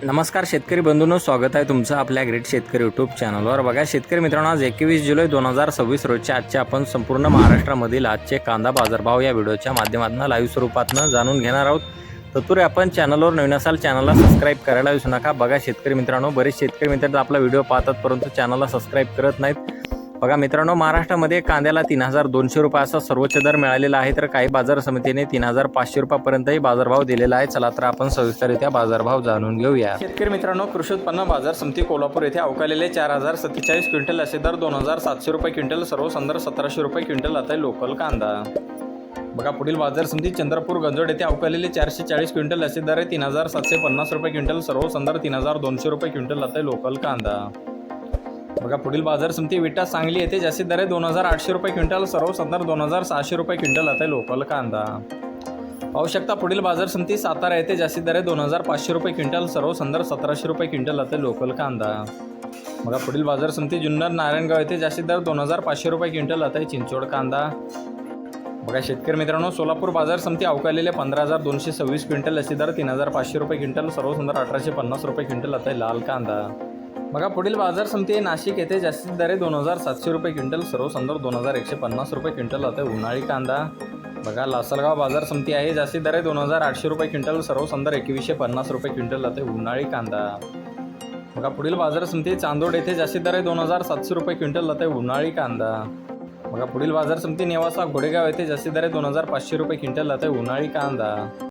नमस्कार शेतकरी बंधूंनो, स्वागत आहे तुमचं आपल्या ग्रेट शेतकरी यूट्यूब चॅनलवर। बघा शेतकरी मित्रांनो, आज 21 जुलै 2026 रोजच्या आजचे आपण संपूर्ण महाराष्ट्रामधील आजचे कांदा बाजारभाव या व्हिडिओच्या माध्यमातून लाईव्ह स्वरूपातनं जाणून घेणार आहोत। तत्पूर्वी आपण चॅनलवर नवीन असाल चॅनलला सबस्क्राईब करायला विसरू नका। बघा शेतकरी मित्रांनो, बरेच शेतकरी मित्र आपला व्हिडिओ पाहतात परंतु चॅनलला सबस्क्राईब करत नाहीत। बघा मित्रांनो, महाराष्ट्रामध्ये कांद्याला 3200 रुपये असा सर्वोच्च दर मिळालेला आहे, तर काही बाजार समितीने 3500 रुपयापर्यंतही बाजारभाव दिलेला आहे। चला तर आपण सविस्तररित्या बाजारभाव जाणून घेऊया। शेतकरी मित्रांनो, कृषी उत्पन्न बाजार समिती कोल्हापूर येथे अवकालेले 4047 क्विंटल असे दर 2700 रुपये क्विंटल, सर्व संदर्भ 1700 रुपये क्विंटल आता लोकल कांदा। बघा पुढील बाजार समिती चंद्रपूर गंजोड येथे अवकालेले 440 क्विंटल असे दर 3750 रुपये क्विंटल, सर्व संदर्भ 3200 रुपये क्विंटल आता लोकल कांदा। बघा पुढील बाजार समिती विटा सांगली येथे जास्तीत दर 2800 रुपये क्विंटल, सर्व संदर्भ 2600 रुपये क्विंटल आता लोकल कांदा। पाहू शकता पुढील बाजार समिती सातारा येथे जास्तीत दर 2500 रुपये क्विंटल, सर्व संदर्भ 1700 रुपये क्विंटल आता लोकल कांदा। बघा पुढील बाजार समिती जुन्नर नारायणगाव येथे जास्तीत दर 2500 रुपये क्विंटल आता चिंचोड कांदा। बघा शेतकरी मित्रांनो, सोलापूर बाजार समिती अवकालेले 15226 क्विंटल असे दर 3500 रुपये क्विंटल, सर्व संदर्भ 1850 रुपये क्विंटल आता लाल कांदा। बघा पुढील बाजार समिती नाशिक येथे जास्तीत दर 2700 रुपये क्विंटल, सर्व संदर्भ 2150 रुपये क्विंटल आता उन्हाळी कांदा। बघा लासलगाव बाजार समिती आहे, जास्तीत दर 2800 रुपये क्विंटल, सर्व संदर्भ 2150 रुपये क्विंटल आता उन्हाळी कांदा। बघा पुढील बाजार समिती चांदोड येथे जास्तीत दर 2700 रुपये क्विंटल आता उन्हाळी कांदा। बघा पुढील बाजार समिती नेवासा घोडेगाव येथे जास्तीत दर 2500 रुपये क्विंटल आता उन्हाळी कांदा।